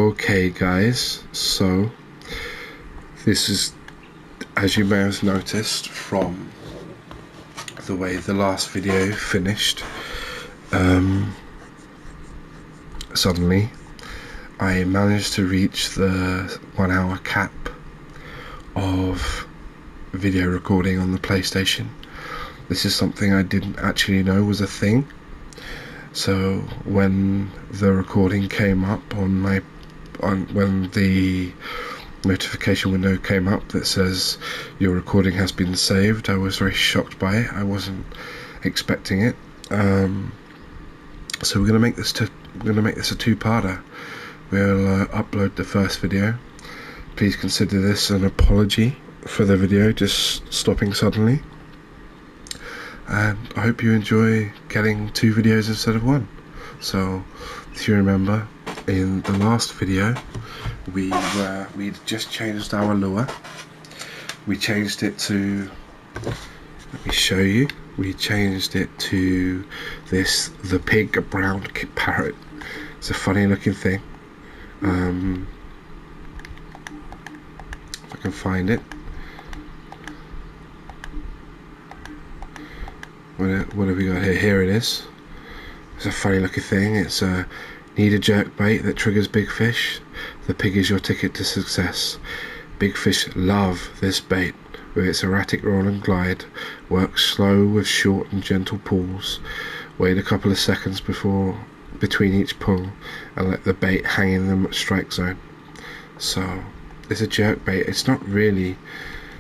Okay guys, so this is, as you may have noticed from the way the last video finished, suddenly I managed to reach the 1 hour cap of video recording on the PlayStation. This is something I didn't actually know was a thing. So when the recording came up when the notification window came up that says your recording has been saved, I was very shocked by it. I wasn't expecting it. So we're gonna make this a two-parter. We'll upload the first video. Please consider this an apology for the video just stopping suddenly. And I hope you enjoy getting 2 videos instead of 1. So, if you remember, in the last video, we'd just changed our lure. We changed it to, let me show you. We changed it to the pig brown parrot. It's a funny looking thing. If I can find it. What have we got here? Here it is. It's a funny looking thing. It's need a jerk bait that triggers big fish. The pig is your ticket to success. Big fish love this bait with its erratic roll and glide. Works slow with short and gentle pulls. Wait a couple of seconds between each pull and let the bait hang in the strike zone. So it's a jerk bait. It's not really.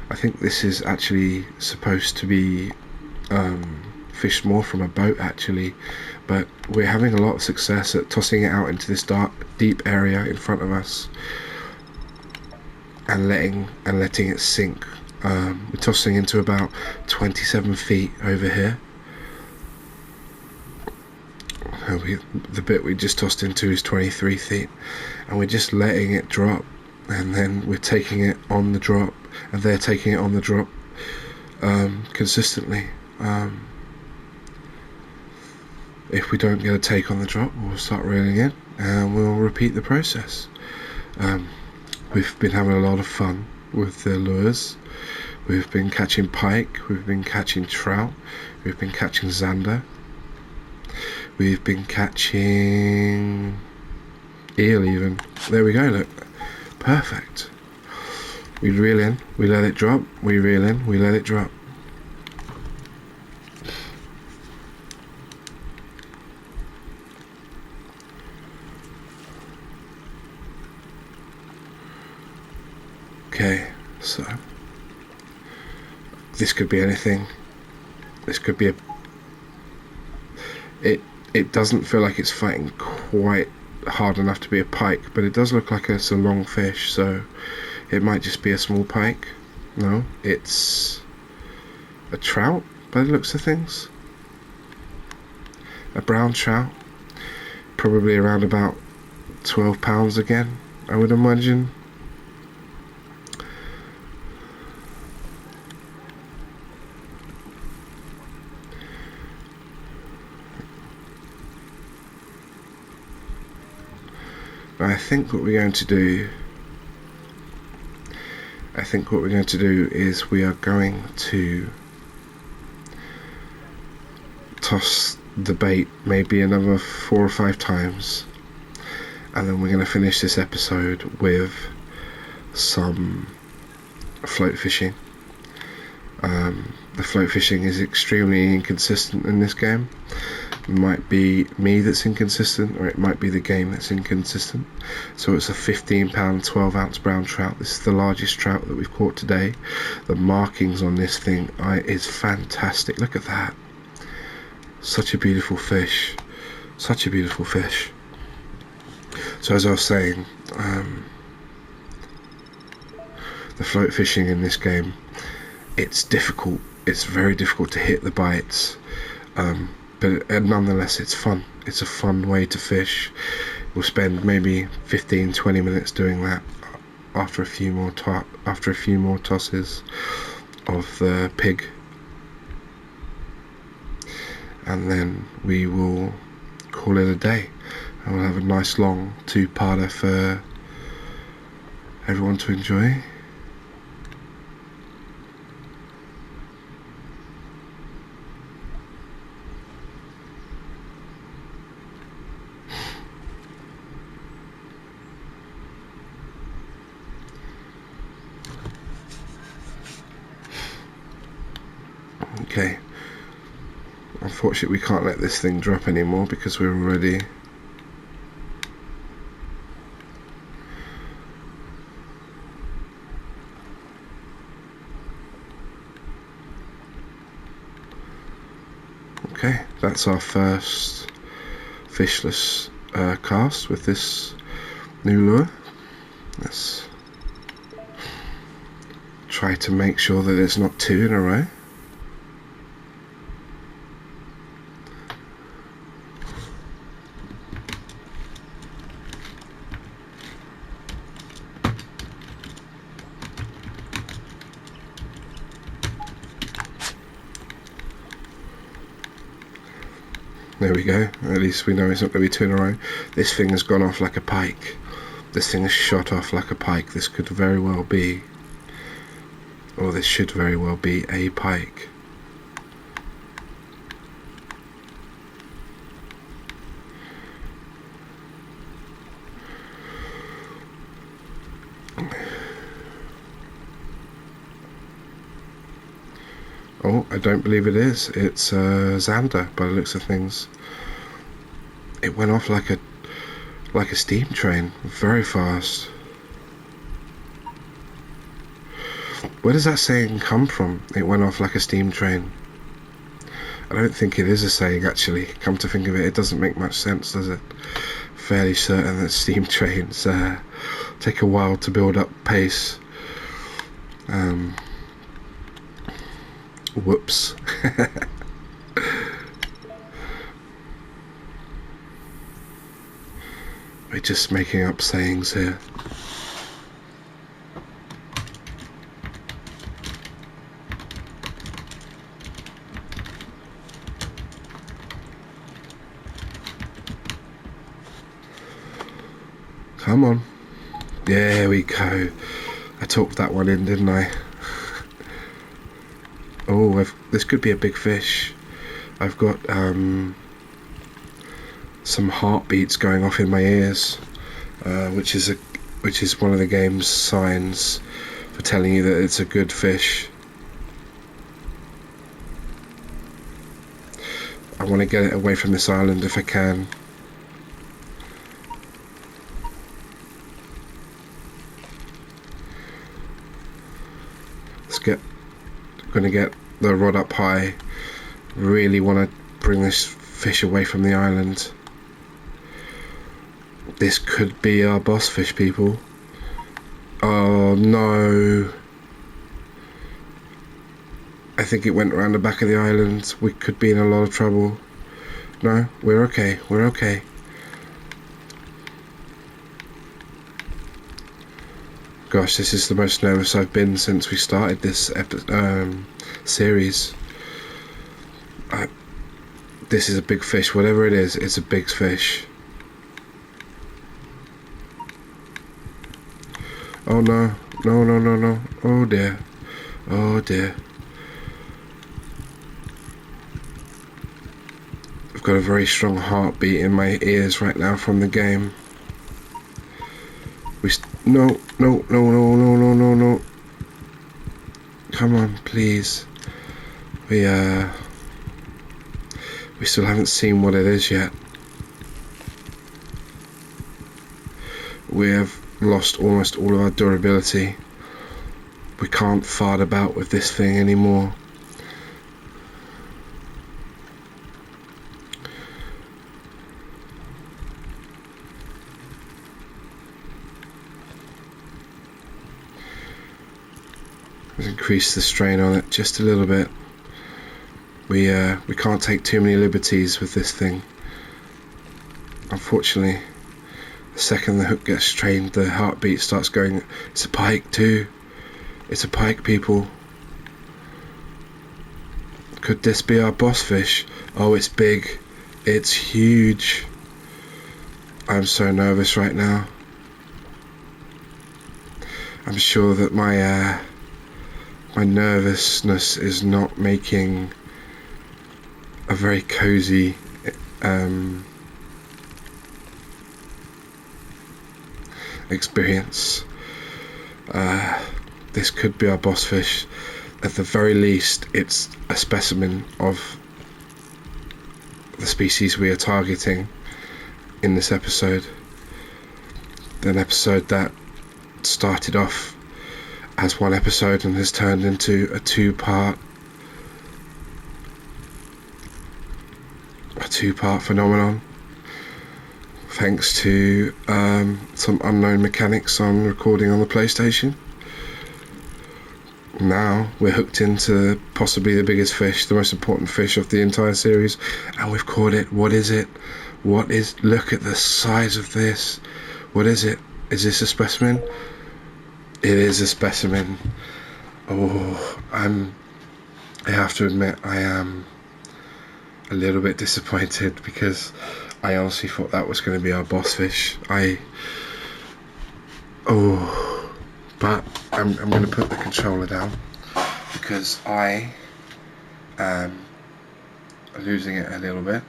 I think this is actually supposed to be fished more from a boat actually, but we're having a lot of success at tossing it out into this dark, deep area in front of us and letting it sink. We're tossing into about 27 feet over here. The bit we just tossed into is 23 feet, and we're just letting it drop, and then we're taking it on the drop, and they're taking it on the drop consistently. If we don't get a take on the drop, we'll start reeling in and we'll repeat the process. We've been having a lot of fun with the lures. We've been catching pike, we've been catching trout, we've been catching zander, we've been catching eel even. There we go, look, perfect. We reel in, we let it drop, we reel in, we let it drop. Okay, so this could be anything. This could be it doesn't feel like it's fighting quite hard enough to be a pike, but it does look like it's a long fish, so it might just be a small pike. No, it's a trout by the looks of things. A brown trout, probably around about 12 pounds again, I would imagine. I think what we're going to do is we are going to toss the bait maybe another 4 or 5 times, and then we're going to finish this episode with some float fishing. The float fishing is extremely inconsistent in this game. It might be me that's inconsistent, or it might be the game that's inconsistent. So it's a 15-pound 12-ounce brown trout. This is the largest trout that we've caught today. The markings on this thing is fantastic. Look at that. Such a beautiful fish. Such a beautiful fish. So as I was saying, the float fishing in this game, it's difficult. It's very difficult to hit the bites. But nonetheless, it's fun. It's a fun way to fish. We'll spend maybe 15-20 minutes doing that after a few more tosses of the pig, and then we will call it a day, and we'll have a nice long 2-parter for everyone to enjoy. Okay, unfortunately we can't let this thing drop anymore because we're already okay. That's our first fishless cast with this new lure. Let's try to make sure that it's not two in a row. There we go, at least we know it's not going to be two in a row. This thing has gone off like a pike. This thing has shot off like a pike. This could very well be, or this should very well be, a pike. Oh, I don't believe it is. It's Xander by the looks of things. It went off like a steam train, very fast. Where does that saying come from? It went off like a steam train. I don't think it is a saying, actually. Come to think of it, it doesn't make much sense, does it? Fairly certain that steam trains take a while to build up pace. Whoops. We're just making up sayings here. Come on. There we go. I talked that one in, didn't I? Oh, this could be a big fish. I've got some heartbeats going off in my ears, which is one of the game's signs for telling you that it's a good fish. I want to get it away from this island if I can. Gonna get the rod up high. Really want to bring this fish away from the island. This could be our boss fish, people. Oh no, I think it went around the back of the island. We could be in a lot of trouble. No, we're okay, we're okay. Gosh, this is the most nervous I've been since we started this series. This is a big fish, whatever it is, it's a big fish. Oh no, no, no, no, no, oh dear, oh dear. I've got a very strong heartbeat in my ears right now from the game. No, no, no, no, no, no, no, no. Come on, please. We still haven't seen what it is yet. We have lost almost all of our durability. We can't fart about with this thing anymore. Let's increase the strain on it just a little bit. We can't take too many liberties with this thing. Unfortunately, the second the hook gets strained, the heartbeat starts going. It's a pike too. It's a pike, people. Could this be our boss fish? Oh, it's big. It's huge. I'm so nervous right now. I'm sure that my nervousness is not making a very cozy experience. This could be our boss fish. At the very least, it's a specimen of the species we are targeting in this episode. An episode that started off as one episode and has turned into a two-part phenomenon, thanks to some unknown mechanics on recording on the PlayStation. Now we're hooked into possibly the biggest fish, the most important fish of the entire series, and we've caught it. What is it? Look at the size of this. What is it? Is this a specimen? It is a specimen. Oh, I have to admit, I am a little bit disappointed, because I honestly thought that was going to be our boss fish. But I'm going to put the controller down, because I am losing it a little bit.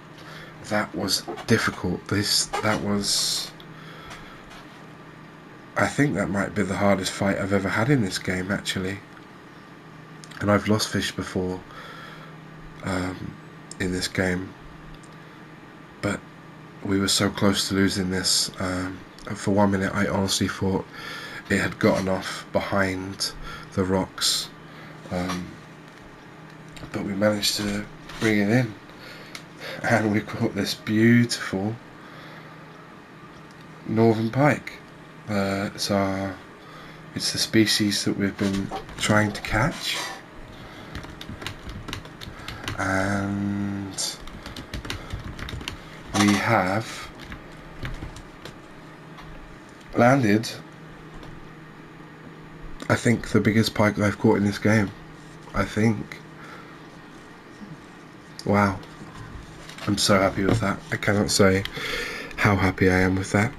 That was difficult. I think that might be the hardest fight I've ever had in this game, actually. And I've lost fish before in this game, but we were so close to losing this. For 1 minute I honestly thought it had gotten off behind the rocks, but we managed to bring it in, and we caught this beautiful northern pike. It's the species that we've been trying to catch, and we have landed, I think, the biggest pike that I've caught in this game. I think. Wow. I'm so happy with that. I cannot say how happy I am with that.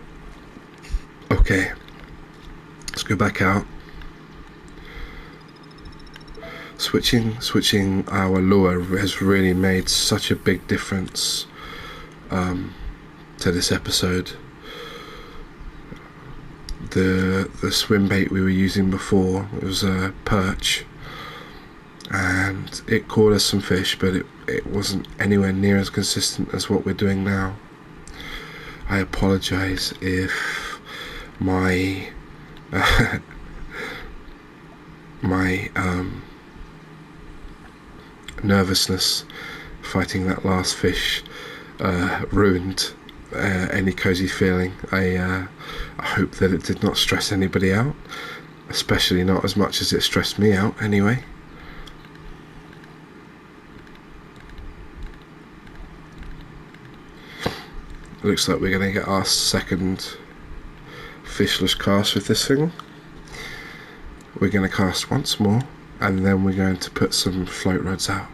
Okay. Let's go back out. Switching our lure has really made such a big difference to this episode. The swim bait we were using before, it was a perch, and it caught us some fish, but it wasn't anywhere near as consistent as what we're doing now. I apologize if my nervousness fighting that last fish ruined any cozy feeling. I hope that it did not stress anybody out, especially not as much as it stressed me out anyway. Looks like we're going to get our second fishless cast with this thing. We're going to cast once more, and then we're going to put some float rods out.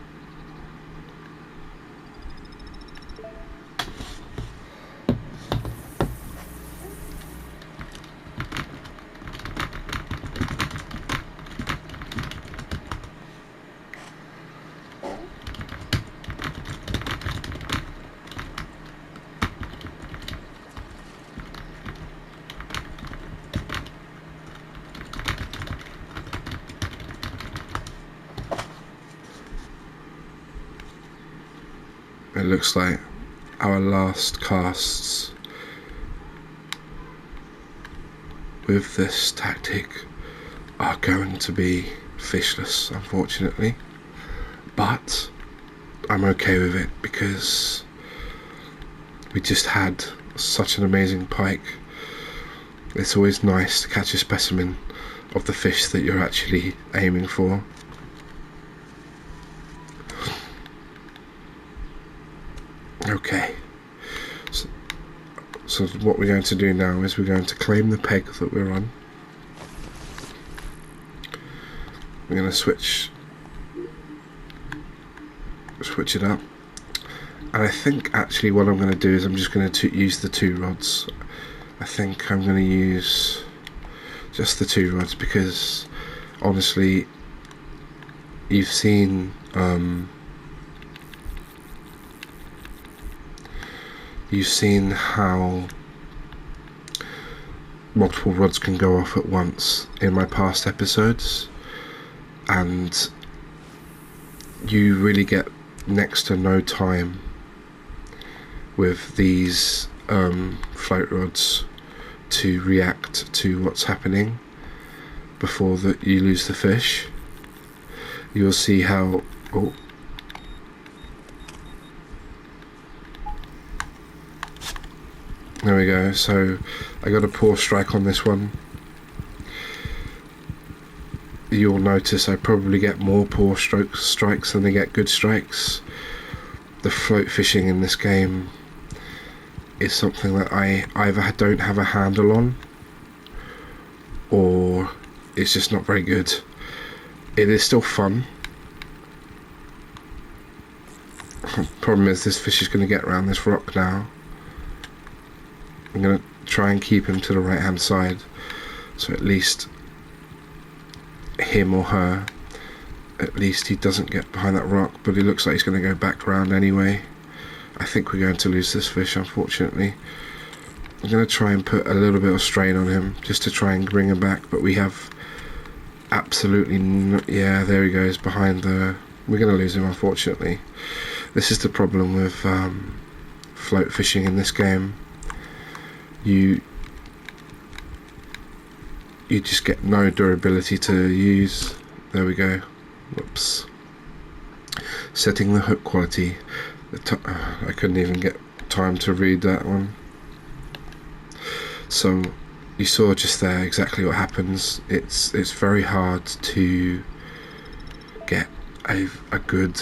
It looks like our last casts with this tactic are going to be fishless, unfortunately, but I'm okay with it, because we just had such an amazing pike. It's always nice to catch a specimen of the fish that you're actually aiming for. Okay, so what we're going to do now is we're going to claim the peg that we're on. We're going to switch it up, and I think actually what I'm going to do is I'm just going to use the two rods. I think I'm going to use just the 2 rods, because honestly you've seen how multiple rods can go off at once in my past episodes, and you really get next to no time with these float rods to react to what's happening before you lose the fish. You'll see how there we go. So I got a poor strike on this one. You'll notice I probably get more poor strikes than I get good strikes. The float fishing in this game is something that I either don't have a handle on, or it's just not very good. It is still fun. Problem is, this fish is going to get around this rock now. I'm going to try and keep him to the right hand side, so at least him or her, at least he doesn't get behind that rock, but it looks like he's going to go back around anyway. I think we're going to lose this fish, unfortunately. I'm going to try and put a little bit of strain on him just to try and bring him back, but we have absolutely yeah, there he goes behind the... We're going to lose him, unfortunately. This is the problem with float fishing in this game. You just get no durability to use. There we go. Whoops. Setting the hook quality. I couldn't even get time to read that one. So you saw just there exactly what happens. It's very hard to get a good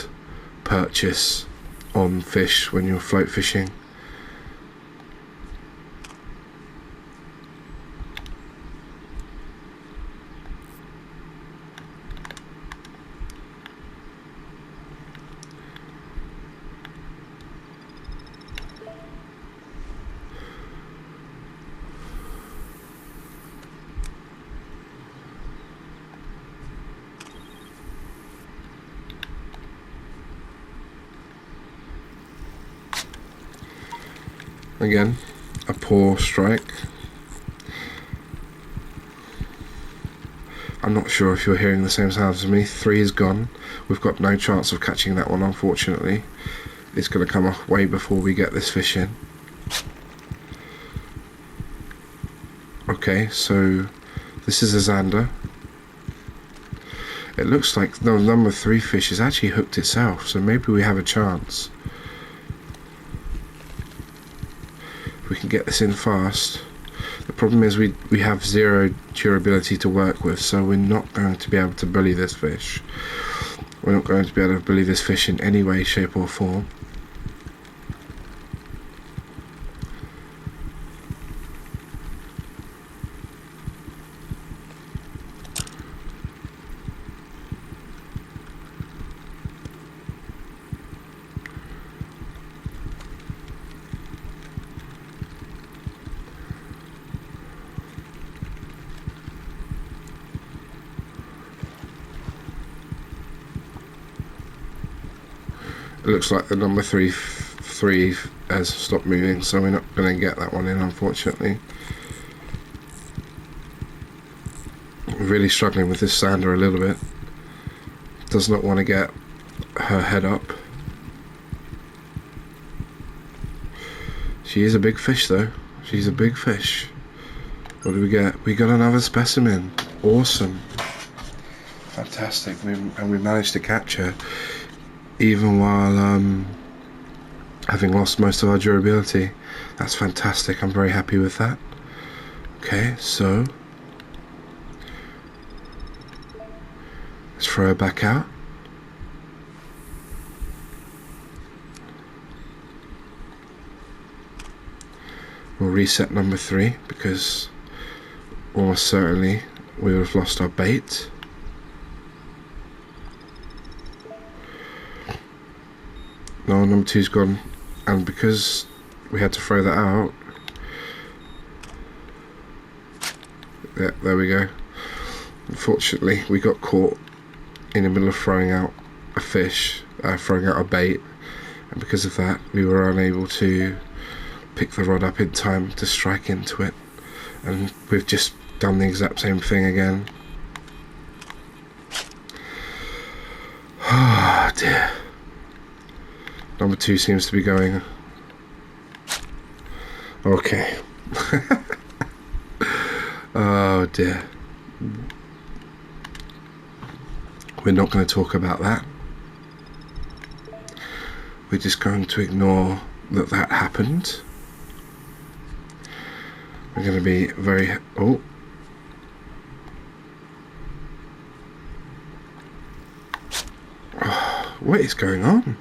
purchase on fish when you're float fishing. Again, a poor strike. I'm not sure if you're hearing the same sounds as me. 3 is gone. We've got no chance of catching that one, unfortunately. It's going to come off way before we get this fish in. Okay, so this is a zander. It looks like the number 3 fish has actually hooked itself, so maybe we have a chance. We can get this in fast. The problem is we have 0 durability to work with, so we're not going to be able to bully this fish. We're not going to be able to bully this fish in any way, shape or form. It looks like the number 3 has stopped moving, so we're not going to get that one in, unfortunately. I'm really struggling with this zander a little bit. Does not want to get her head up. She is a big fish though. She's a big fish. What do we get? We got another specimen. Awesome. Fantastic. And we managed to catch her, even while having lost most of our durability. That's fantastic. I'm very happy with that. Okay, so let's throw her back out. We'll reset number 3 because almost certainly we would have lost our bait. No, number 2's gone, and because we had to throw that out, Yeah, there we go. Unfortunately, we got caught in the middle of throwing out a fish, throwing out a bait, and because of that, we were unable to pick the rod up in time to strike into it. And we've just done the exact same thing again. Oh dear. Number 2 seems to be going. Okay. Oh dear. We're not going to talk about that. We're just going to ignore that happened. We're going to be very... Oh. Oh, what is going on?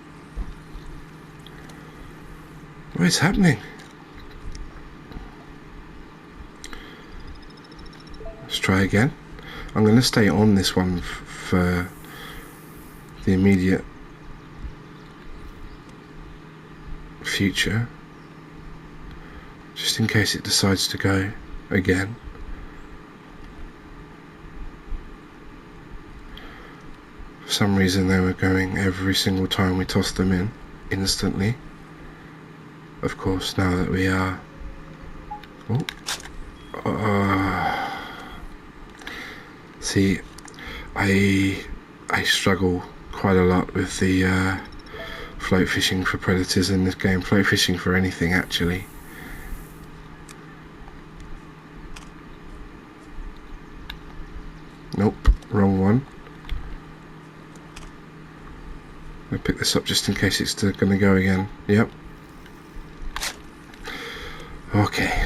What is happening? Let's try again. I'm going to stay on this one for the immediate future, just in case it decides to go again. For some reason they were going every single time we tossed them in, instantly. Of course, now that we are... See, I struggle quite a lot with the float fishing for predators in this game. Float fishing for anything, actually. Nope, wrong one. I'll pick this up just in case it's going to go again. Yep. Okay.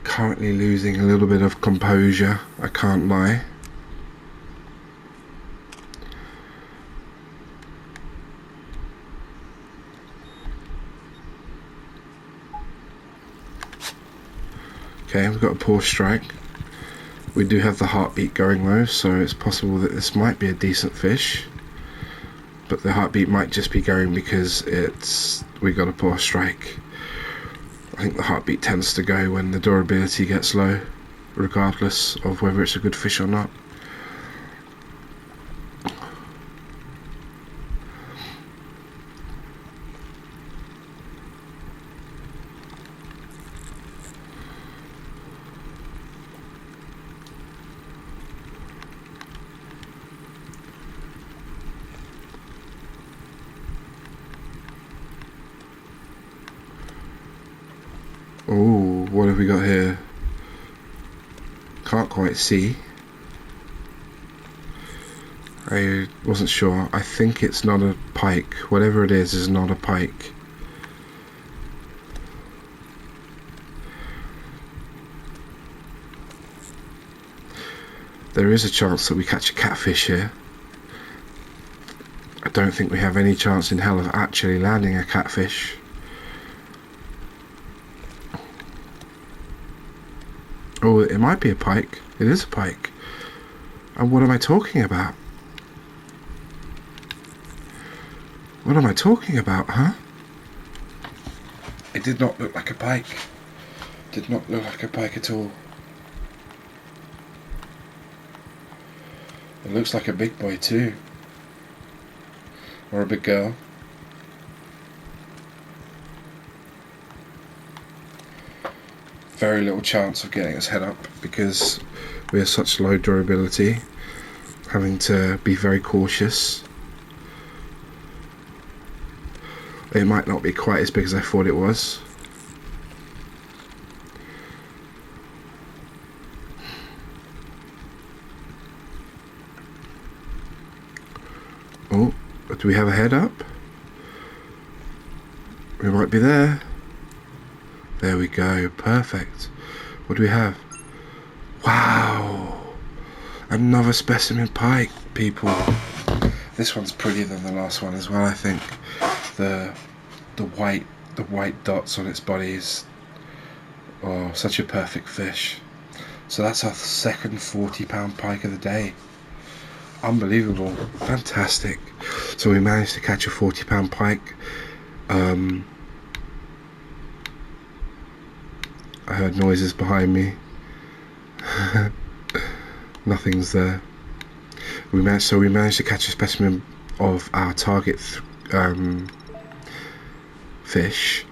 Currently losing a little bit of composure, I can't lie. Okay, we've got a poor strike. We do have the heartbeat going though, so it's possible that this might be a decent fish. But the heartbeat might just be going because we got a poor strike. I think the heartbeat tends to go when the durability gets low, regardless of whether it's a good fish or not. Oh, what have we got here? Can't quite see. I wasn't sure. I think it's not a pike. Whatever it is not a pike. There is a chance that we catch a catfish here. I don't think we have any chance in hell of actually landing a catfish. Oh, it might be a pike. It is a pike. And what am I talking about? What am I talking about, huh? It did not look like a pike. Did not look like a pike at all. It looks like a big boy too. Or a big girl. Very little chance of getting its head up because we have such low durability, having to be very cautious. It might not be quite as big as I thought it was. Oh, do we have a head up? We might be there. There we go, perfect. What do we have? Wow! Another specimen pike, people. This one's prettier than the last one as well, I think. The white dots on its body is such a perfect fish. So that's our second 40-pound pike of the day. Unbelievable, fantastic. So we managed to catch a 40-pound pike. I heard noises behind me. Nothing's there. We managed to catch a specimen of our target fish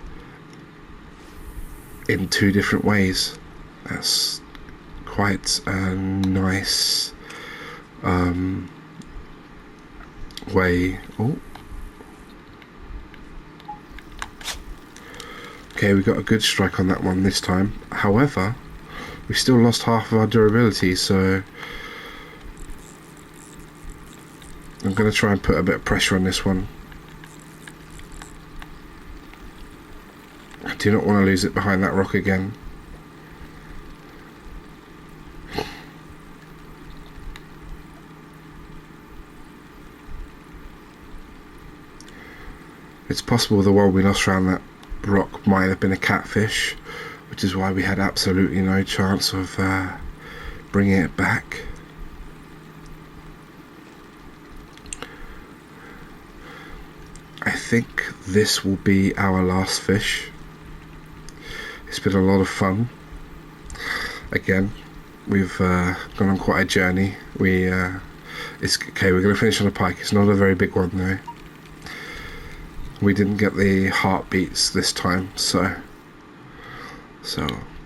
in 2 different ways. That's quite a nice way. Oh, okay, we got a good strike on that one this time. However, we still lost half of our durability, so I'm going to try and put a bit of pressure on this one. I do not want to lose it behind that rock again. It's possible the one we lost around that rock might have been a catfish, which is why we had absolutely no chance of bringing it back. I think this will be our last fish. It's been a lot of fun. Again, we've gone on quite a journey. It's okay. We're going to finish on a pike. It's not a very big one though. We didn't get the heartbeats this time, so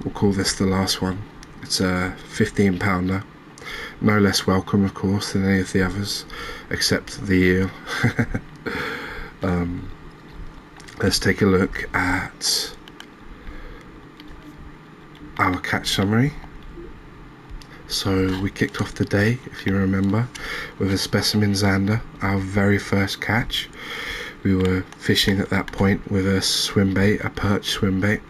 we'll call this the last one. It's a 15-pounder. No less welcome, of course, than any of the others, except the eel. Let's take a look at our catch summary. So we kicked off the day, if you remember, with a specimen zander, our very first catch. We were fishing at that point with a swim bait, a perch swim bait.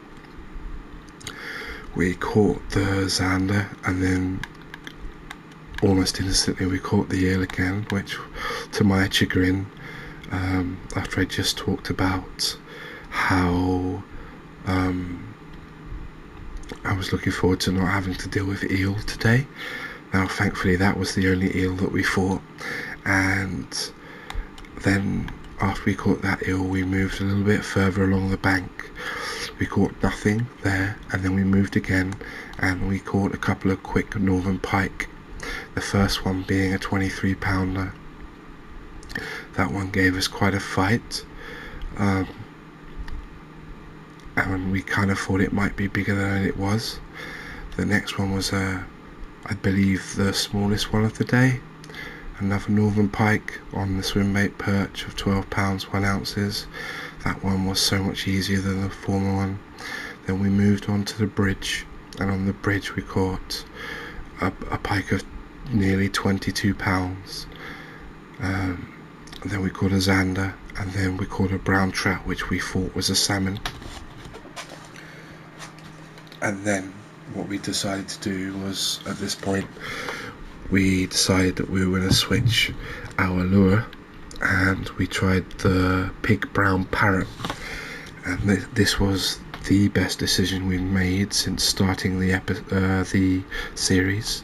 We caught the zander, and then almost instantly we caught the eel again, which, to my chagrin, after I just talked about how I was looking forward to not having to deal with eel today. Now thankfully that was the only eel that we fought, and then after we caught that eel we moved a little bit further along the bank. We caught nothing there, and then we moved again and we caught a couple of quick northern pike, the first one being a 23-pounder. That one gave us quite a fight, and we kind of thought it might be bigger than it was. The next one was I believe the smallest one of the day, another northern pike on the swim bait perch of 12 pounds 1 ounces. That one was so much easier than the former one. Then we moved on to the bridge, and on the bridge we caught a pike of nearly 22 pounds. And then we caught a zander, and then we caught a brown trout, which we thought was a salmon. And then what we decided to do was, at this point, we decided that we were going to switch our lure, and we tried the pig brown parrot. And this was the best decision we've made since starting the series.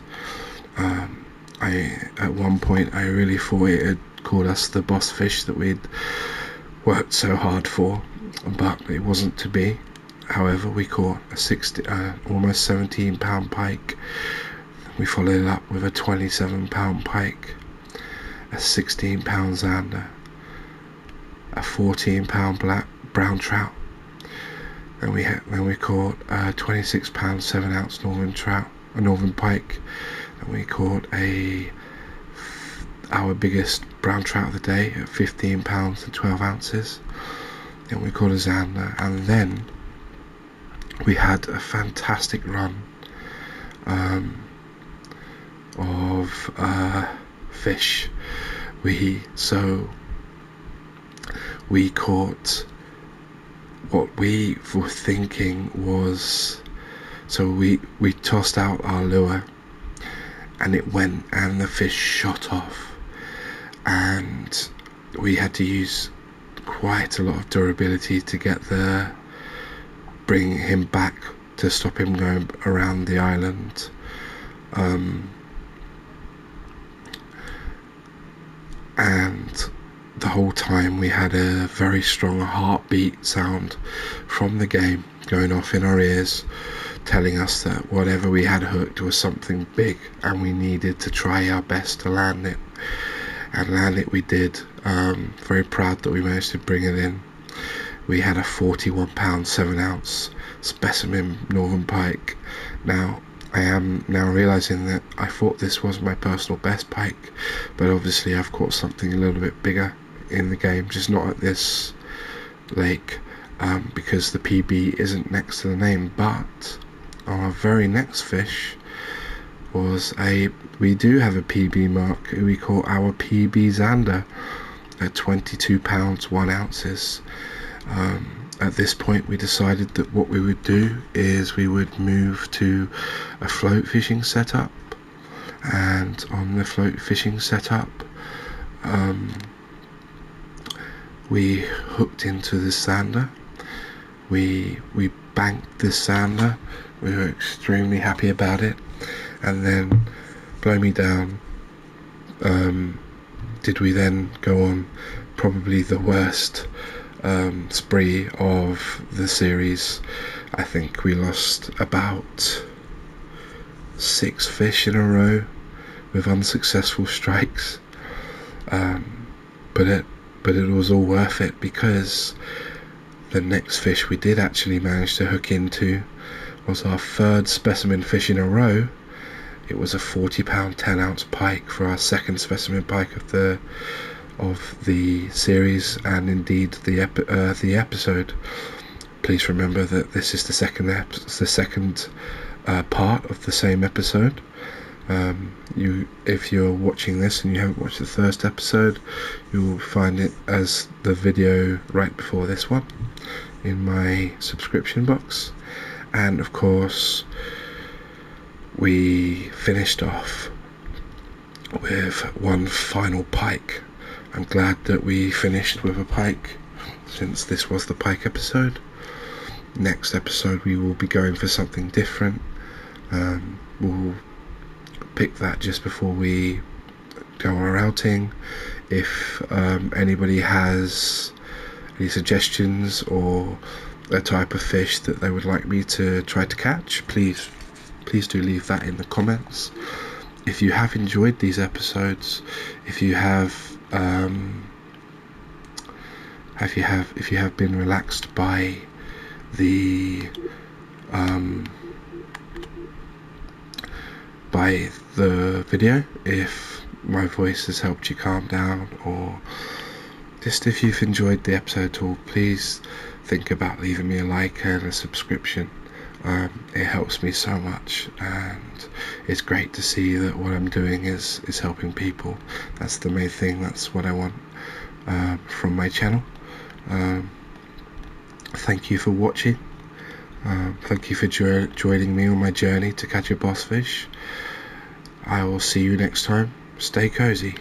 At one point I really thought it had called us the boss fish that we'd worked so hard for, but it wasn't to be. However, we caught a almost 17-pound pike. We followed it up with a 27-pound pike, a 16-pound zander, a 14-pound brown trout, and then we caught a 26-pound 7-ounce northern pike, and we caught our biggest brown trout of the day at 15 pounds and 12 ounces. Then we caught a zander, and then we had a fantastic run of fish. We caught what we were thinking was, so we tossed out our lure and it went, and the fish shot off, and we had to use quite a lot of durability to bring him back, to stop him going around the island. And the whole time we had a very strong heartbeat sound from the game going off in our ears, telling us that whatever we had hooked was something big and we needed to try our best to land it. And land it we did. Very proud that we managed to bring it in. We had a 41-pound 7-ounce specimen northern pike. Now I am now realizing that I thought this was my personal best pike, but obviously I've caught something a little bit bigger in the game, just not at this lake, because the PB isn't next to the name. But our very next fish was we do have a PB mark, we call our PB Zander, at 22 pounds 1 ounces. At this point we decided that what we would do is we would move to a float fishing setup, and on the float fishing setup we hooked into the sander. We banked the sander. We were extremely happy about it, and then blow me down, did we then go on probably the worst spree of the series. I think we lost about 6 fish in a row with unsuccessful strikes, but it was all worth it, because the next fish we did actually manage to hook into was our 3rd specimen fish in a row. It was a 40-pound 10-ounce pike for our 2nd specimen pike of the series, and indeed the episode. Please remember that this is the second part of the same episode. If you're watching this and you haven't watched the first episode, you will find it as the video right before this one in my subscription box. And of course we finished off with one final pike. I'm glad that we finished with a pike, since this was the pike episode. Next episode we will be going for something different. We'll pick that just before we go on our outing. If anybody has any suggestions or a type of fish that they would like me to try to catch, please do leave that in the comments. If you have enjoyed these episodes, if you have been relaxed by the video, if my voice has helped you calm down, or just if you've enjoyed the episode at all, please think about leaving me a like and a subscription. It helps me so much, and it's great to see that what I'm doing is helping people. That's the main thing. That's what I want from my channel. Thank you for watching. Thank you for joining me on my journey to catch a boss fish. I will see you next time. Stay cozy.